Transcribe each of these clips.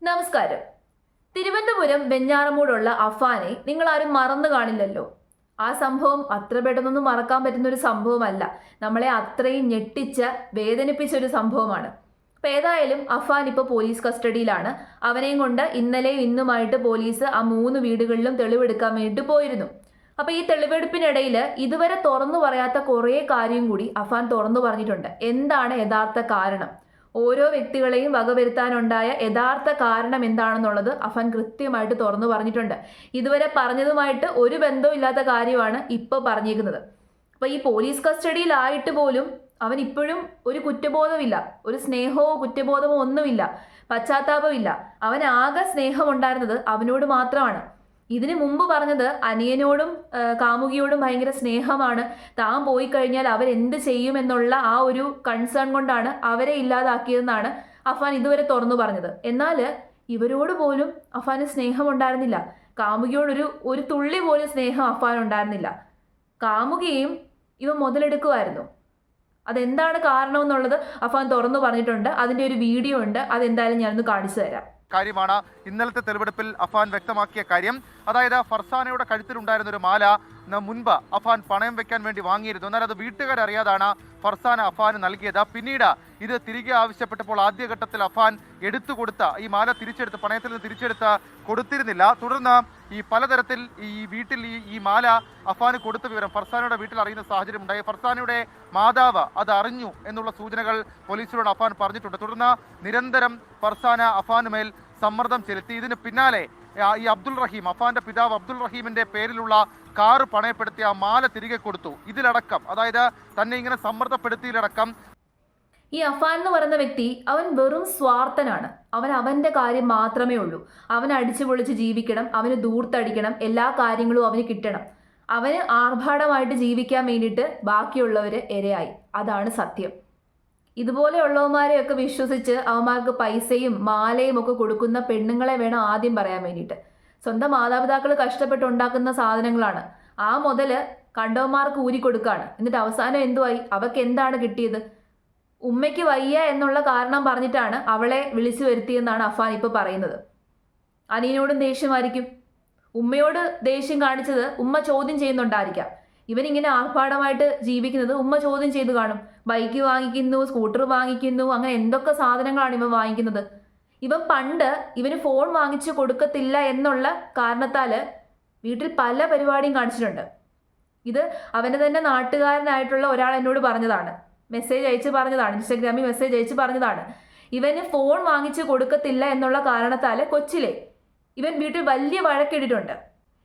നമസ്കാരം. തിരുവനന്തപുരം വെഞ്ഞാറമൂടുള്ള അഫാനെ നിങ്ങൾ ആരും മറന്നു കാണില്ലല്ലോ. ആ സംഭവം അത്ര പെട്ടെന്നൊന്നും മറക്കാൻ പറ്റുന്ന ഒരു സംഭവമല്ല. നമ്മളെ അത്രയും ഞെട്ടിച്ച വേദനിപ്പിച്ച ഒരു സംഭവമാണ്. അപ്പൊ ഏതായാലും അഫാൻ ഇപ്പോൾ പോലീസ് കസ്റ്റഡിയിലാണ്. അവനെയും കൊണ്ട് ഇന്നലെയും ഇന്നുമായിട്ട് പോലീസ് ആ 3 വീടുകളിലും തെളിവെടുക്കാൻ വേണ്ടി പോയിരുന്നു. അപ്പൊ ഈ തെളിവെടുപ്പിനിടയിൽ ഇതുവരെ തുറന്നു പറയാത്ത കുറേ കാര്യം കൂടി അഫാൻ തുറന്നു പറഞ്ഞിട്ടുണ്ട്. എന്താണ് യഥാർത്ഥ കാരണം, ഓരോ വ്യക്തികളെയും വകവരുത്താനുണ്ടായ യഥാർത്ഥ കാരണം എന്താണെന്നുള്ളത് അഫാൻ കൃത്യമായിട്ട് തുറന്നു പറഞ്ഞിട്ടുണ്ട്. ഇതുവരെ പറഞ്ഞതുമായിട്ട് ഒരു ബന്ധവും ഇല്ലാത്ത കാര്യമാണ് ഇപ്പോൾ പറഞ്ഞേക്കുന്നത്. അപ്പോൾ ഈ പോലീസ് കസ്റ്റഡിയിലായിട്ട് പോലും അവൻ ഇപ്പോഴും ഒരു കുറ്റബോധമില്ല, ഒരു സ്നേഹമോ കുറ്റബോധമോ ഒന്നുമില്ല, പശ്ചാത്താപമില്ല. അവൻ ആകെ സ്നേഹം ഉണ്ടായിരുന്നത് അവനോട് മാത്രമാണ്. ഇതിനു മുമ്പ് പറഞ്ഞത് അനിയനോടും കാമുകിയോടും ഭയങ്കര സ്നേഹമാണ്, താൻ പോയി കഴിഞ്ഞാൽ അവരെന്ത് ചെയ്യുമെന്നുള്ള ആ ഒരു കൺസേൺ കൊണ്ടാണ് അവരെ ഇല്ലാതാക്കിയതെന്നാണ് അഫാൻ ഇതുവരെ തുറന്നു പറഞ്ഞത്. എന്നാൽ ഇവരോട് പോലും അഫാന് സ്നേഹം ഉണ്ടായിരുന്നില്ല. കാമുകിയോടൊരു തുള്ളി പോലും സ്നേഹം അഫാൻ ഉണ്ടായിരുന്നില്ല. കാമുകിയും ഇവ മുതലെടുക്കുമായിരുന്നു. അതെന്താണ് കാരണമെന്നുള്ളത് അഫാൻ തുറന്നു പറഞ്ഞിട്ടുണ്ട്. അതിൻ്റെ ഒരു വീഡിയോ ഉണ്ട്, അതെന്തായാലും ഞാനൊന്ന് കാണിച്ചു തരാം. കാര്യമാണ് ഇന്നലത്തെ തെളിവെടുപ്പിൽ അഫാൻ വ്യക്തമാക്കിയ കാര്യം. അതായത് ഫർസാനയുടെ കഴുത്തിലുണ്ടായിരുന്ന ഒരു മാല മുൻപ് അഫാൻ പണയം വെക്കാൻ വേണ്ടി വാങ്ങിയിരുന്നു. എന്നാൽ അത് വീട്ടുകാരറിയാതാണ് ഫർസാന അഫാന് നൽകിയത്. പിന്നീട് ഇത് തിരികെ ആവശ്യപ്പെട്ടപ്പോൾ ആദ്യഘട്ടത്തിൽ അഫാൻ എടുത്തുകൊടുത്ത ഈ മാല പണയത്തിൽ നിന്ന് തിരിച്ചെടുത്ത് കൊടുത്തിരുന്നില്ല. തുടർന്ന് ഈ പലതരത്തിൽ ഈ വീട്ടിൽ ഈ മാല അഫാന് കൊടുത്ത വിവരം ഫർസാനയുടെ വീട്ടിൽ അറിയുന്ന സാഹചര്യം ഉണ്ടായി. ഫർസാനയുടെ മാതാവ് അത് അറിഞ്ഞു എന്നുള്ള സൂചനകൾ പോലീസിനോട് അഫാൻ പറഞ്ഞിട്ടുണ്ട്. തുടർന്ന് നിരന്തരം ഫർസാന അഫാനുമേൽ സമ്മർദ്ദം ചെലുത്തി. ഇതിന് പിന്നാലെ ഈ അബ്ദുൾ റഹീം, അഫാന്റെ പിതാവ് അബ്ദുൾ റഹീമിന്റെ പേരിലുള്ള കാറ് പണയപ്പെടുത്തി ആ മാല തിരികെ കൊടുത്തു. ഇതിലടക്കം, അതായത് തന്നെ ഇങ്ങനെ സമ്മർദ്ദപ്പെടുത്തിയിലടക്കം ഈ അഫാൻ എന്ന് പറയുന്ന വ്യക്തി അവൻ വെറും സ്വാർത്ഥനാണ്. അവൻ്റെ കാര്യം മാത്രമേ ഉള്ളൂ. അവൻ അടിച്ചു പൊളിച്ച് ജീവിക്കണം, അവന് ദൂർത്തടിക്കണം, എല്ലാ കാര്യങ്ങളും അവന് കിട്ടണം. അവന് ആർഭാടമായിട്ട് ജീവിക്കാൻ വേണ്ടിയിട്ട് ബാക്കിയുള്ളവർ ഇരയായി. അതാണ് സത്യം. ഇതുപോലെയുള്ളവന്മാരെയൊക്കെ വിശ്വസിച്ച് അവന്മാർക്ക് പൈസയും മാലയും ഒക്കെ കൊടുക്കുന്ന പെണ്ണുങ്ങളെ വേണം ആദ്യം പറയാൻ വേണ്ടിയിട്ട്. സ്വന്തം മാതാപിതാക്കൾ കഷ്ടപ്പെട്ട് ഉണ്ടാക്കുന്ന സാധനങ്ങളാണ്. ആ മുതല് കണ്ടവന്മാർക്ക് ഊരി കൊടുക്കുകയാണ്. എന്നിട്ട് അവസാനം എന്തുവായി? അവർക്ക് എന്താണ് കിട്ടിയത്? ഉമ്മയ്ക്ക് വയ്യ എന്നുള്ള കാരണം പറഞ്ഞിട്ടാണ് അവളെ വിളിച്ചു വരുത്തിയെന്നാണ് അഫാൻ ഇപ്പോൾ പറയുന്നത്. അനിയനോടും ദേഷ്യമായിരിക്കും. ഉമ്മയോട് ദേഷ്യം കാണിച്ചത് ഉമ്മ ചോദ്യം ചെയ്യുന്നുണ്ടായിരിക്കാം. ഇവനിങ്ങനെ ആർഭാടമായിട്ട് ജീവിക്കുന്നത് ഉമ്മ ചോദ്യം ചെയ്ത് കാണും. ബൈക്ക് വാങ്ങിക്കുന്നു, സ്കൂട്ടർ വാങ്ങിക്കുന്നു, അങ്ങനെ എന്തൊക്കെ സാധനങ്ങളാണ് ഇവൻ വാങ്ങിക്കുന്നത്. ഇവൻ പണ്ട് ഇവന് ഫോൺ വാങ്ങിച്ചു കൊടുക്കത്തില്ല എന്നുള്ള കാരണത്താൽ വീട്ടിൽ പല പരിപാടിയും കാണിച്ചിട്ടുണ്ട്. ഇത് അവൻ്റെ തന്നെ നാട്ടുകാരനായിട്ടുള്ള ഒരാൾ എന്നോട് പറഞ്ഞതാണ്, മെസ്സേജ് അയച്ച് പറഞ്ഞതാണ്, ഇൻസ്റ്റഗ്രാമിൽ മെസ്സേജ് അയച്ച് പറഞ്ഞതാണ്. ഇവന് ഫോൺ വാങ്ങിച്ചു കൊടുക്കത്തില്ല എന്നുള്ള കാരണത്താൽ കൊച്ചിലെ ഇവൻ വീട്ടിൽ വലിയ വഴക്കിട്ടിട്ടുണ്ട്.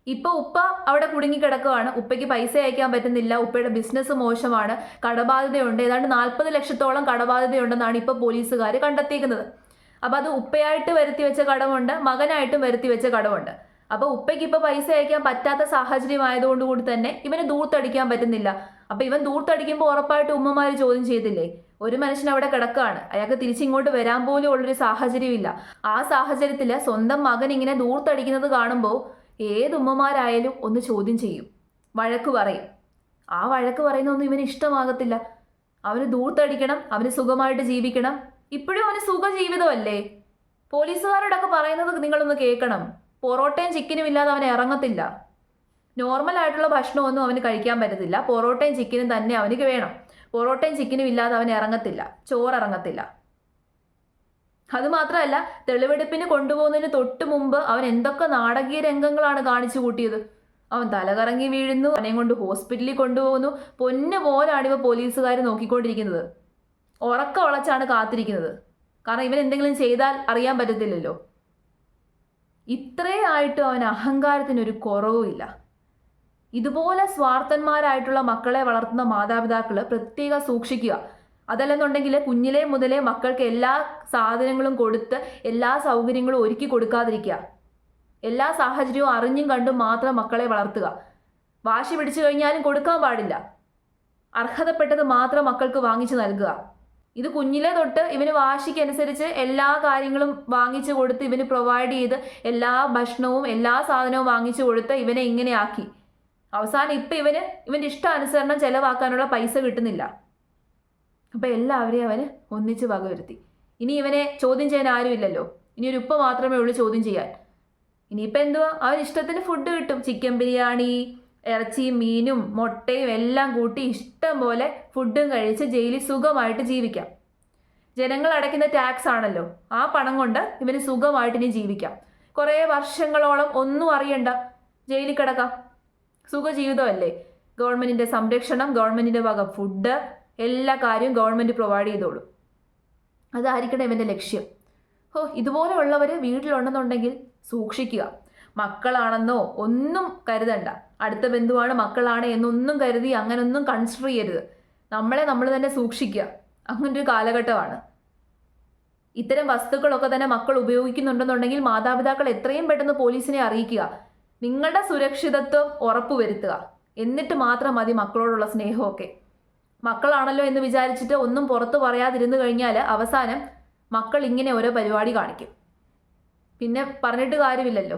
ഇപ്പോൾ ഉപ്പ അവിടെ കുടുങ്ങിക്കിടക്കുകയാണ്. ഉപ്പയ്ക്ക് പൈസ അയക്കാൻ പറ്റുന്നില്ല, ഉപ്പയുടെ ബിസിനസ് മോശമാണ്, കടബാധ്യതയുണ്ട്. ഏതാണ്ട് 40 ലക്ഷത്തോളം കടബാധ്യതയുണ്ടെന്നാണ് ഇപ്പോൾ പോലീസുകാർ കണ്ടെത്തിയിരിക്കുന്നത്. അപ്പോൾ അത് ഉപ്പയായിട്ട് വരുത്തി വെച്ച കടമുണ്ട്, മകനായിട്ടും വരുത്തി വെച്ച കടമുണ്ട്. അപ്പോൾ ഉപ്പയ്ക്ക് ഇപ്പോൾ പൈസ അയക്കാൻ പറ്റാത്ത സാഹചര്യം ആയതുകൊണ്ടുകൂടി തന്നെ ഇവന് ദൂർത്തടിക്കാൻ പറ്റുന്നില്ല. അപ്പോൾ ഇവൻ ദൂർത്തടിക്കുമ്പോൾ ഉറപ്പായിട്ട് ഉമ്മമാർ ചോദ്യം ചെയ്തില്ലേ? ഒരു മനുഷ്യൻ അവിടെ കിടക്കുകയാണ്, അയാൾക്ക് തിരിച്ചിങ്ങോട്ട് വരാൻ പോലും ഉള്ളൊരു സാഹചര്യമില്ല. ആ സാഹചര്യത്തിൽ സ്വന്തം മകൻ ഇങ്ങനെ ദൂർത്തടിക്കുന്നത് കാണുമ്പോൾ ഏത് ഉമ്മമാരായാലും ഒന്ന് ചോദ്യം ചെയ്യും, വഴക്ക് പറയും. ആ വഴക്ക് പറയുന്നൊന്നും ഇവന് ഇഷ്ടമാകത്തില്ല. അവന് ദൂർത്തടിക്കണം, അവന് സുഖമായിട്ട് ജീവിക്കണം. ഇപ്പോഴും അവന് സുഖജീവിതമല്ലേ? പോലീസുകാരോടൊക്കെ പറയുന്നത് നിങ്ങളൊന്ന് കേൾക്കണം. പൊറോട്ടയും ചിക്കനും ഇല്ലാതെ അവൻ ഇറങ്ങത്തില്ല. നോർമലായിട്ടുള്ള ഭക്ഷണമൊന്നും അവന് കഴിക്കാൻ പറ്റത്തില്ല. പൊറോട്ടയും ചിക്കനും തന്നെ അവന് വേണം. പൊറോട്ടയും ചിക്കനും ഇല്ലാതെ അവൻ ഇറങ്ങത്തില്ല, ചോറിറങ്ങത്തില്ല. അതുമാത്രമല്ല, തെളിവെടുപ്പിന് കൊണ്ടുപോകുന്നതിന് തൊട്ട് മുമ്പ് അവൻ എന്തൊക്കെ നാടകീയ രംഗങ്ങളാണ് കാണിച്ചു കൂട്ടിയത്. അവൻ തലകറങ്ങി വീഴുന്നു, അവനെയും കൊണ്ട് ഹോസ്പിറ്റലിൽ കൊണ്ടുപോകുന്നു. പൊന്നു പോലാണ് ഇവ പോലീസുകാർ നോക്കിക്കൊണ്ടിരിക്കുന്നത്. ഉറക്കം ഉളച്ചാണ് കാത്തിരിക്കുന്നത്. കാരണം ഇവൻ എന്തെങ്കിലും ചെയ്താൽ അറിയാൻ പറ്റത്തില്ലല്ലോ. ഇത്രയായിട്ടും അവൻ അഹങ്കാരത്തിനൊരു കുറവുമില്ല. ഇതുപോലെ സ്വാർത്ഥന്മാരായിട്ടുള്ള മക്കളെ വളർത്തുന്ന മാതാപിതാക്കൾ പ്രത്യേകം സൂക്ഷിക്കുക. അതല്ലെന്നുണ്ടെങ്കിൽ കുഞ്ഞിലേ മുതലേ മക്കൾക്ക് എല്ലാ സാധനങ്ങളും കൊടുത്ത് എല്ലാ സൗകര്യങ്ങളും ഒരുക്കി കൊടുക്കാതിരിക്കുക. എല്ലാ സാഹചര്യവും അറിഞ്ഞും കണ്ടും മാത്രം മക്കളെ വളർത്തുക. വാശി പിടിച്ചു കഴിഞ്ഞാലും കൊടുക്കാൻ പാടില്ല. അർഹതപ്പെട്ടത് മാത്രം മക്കൾക്ക് വാങ്ങിച്ചു നൽകുക. ഇത് കുഞ്ഞിലേ തൊട്ട് ഇവന് വാശിക്കനുസരിച്ച് എല്ലാ കാര്യങ്ങളും വാങ്ങിച്ചു കൊടുത്ത് ഇവന് പ്രൊവൈഡ് ചെയ്ത് എല്ലാ ഭക്ഷണവും എല്ലാ സാധനവും വാങ്ങിച്ചു കൊടുത്ത് ഇവനെ ഇങ്ങനെ ആക്കി. അവസാനം ഇപ്പം ഇവൻ്റെ ഇഷ്ടാനുസരണം ചെലവാക്കാനുള്ള പൈസ കിട്ടുന്നില്ല. അപ്പോൾ എല്ലാവരെയും അവന് ഒന്നിച്ച് വകവരുത്തി. ഇനി ഇവനെ ചോദ്യം ചെയ്യാൻ ആരുമില്ലല്ലോ. ഇനി ഒരു ഉപ്പ മാത്രമേ ഉള്ളൂ ചോദ്യം ചെയ്യാൻ. ഇനിയിപ്പോൾ എന്തുവാ, അവന് ഇഷ്ടത്തിന് ഫുഡ് കിട്ടും. ചിക്കൻ ബിരിയാണി, ഇറച്ചിയും മീനും മുട്ടയും എല്ലാം കൂട്ടി ഇഷ്ടം പോലെ ഫുഡും കഴിച്ച് ജയിലിൽ സുഖമായിട്ട് ജീവിക്കാം. ജനങ്ങൾ അടയ്ക്കുന്ന ടാക്സ് ആണല്ലോ, ആ പണം കൊണ്ട് ഇവന് സുഖമായിട്ട് ഇനി ജീവിക്കാം. കുറേ വർഷങ്ങളോളം ഒന്നും അറിയണ്ട, ജയിലിൽ കിടക്കാം. സുഖജീവിതമല്ലേ. ഗവൺമെൻറ്റിൻ്റെ സംരക്ഷണം, ഗവൺമെൻറ്റിൻ്റെ വക ഫുഡ്, എല്ലാ കാര്യവും ഗവൺമെൻറ് പ്രൊവൈഡ് ചെയ്തോളൂ. അതായിരിക്കണം ഇവൻ്റെ ലക്ഷ്യം. ഇതുപോലെയുള്ളവർ വീട്ടിലുണ്ടെന്നുണ്ടെങ്കിൽ സൂക്ഷിക്കുക. മക്കളാണെന്നോ ഒന്നും കരുതണ്ട. അടുത്ത ബന്ധുവാണ്, മക്കളാണ് എന്നൊന്നും കരുതി അങ്ങനൊന്നും കൺസിഡർ ചെയ്യരുത്. നമ്മളെ നമ്മൾ തന്നെ സൂക്ഷിക്കുക. അങ്ങനൊരു കാലഘട്ടമാണ്. ഇത്തരം വസ്തുക്കളൊക്കെ തന്നെ മക്കൾ ഉപയോഗിക്കുന്നുണ്ടെന്നുണ്ടെങ്കിൽ മാതാപിതാക്കൾ എത്രയും പെട്ടെന്ന് പോലീസിനെ അറിയിക്കുക. നിങ്ങളുടെ സുരക്ഷിതത്വം ഉറപ്പുവരുത്തുക. എന്നിട്ട് മാത്രം മതി മക്കളോടുള്ള സ്നേഹമൊക്കെ. മക്കളാണല്ലോ എന്ന് വിചാരിച്ചിട്ട് ഒന്നും പുറത്തു പറയാതിരുന്നു കഴിഞ്ഞാൽ അവസാനം മക്കൾ ഇങ്ങനെ ഓരോ പരിപാടി കാണിക്കും. പിന്നെ പറഞ്ഞിട്ട് കാര്യമില്ലല്ലോ.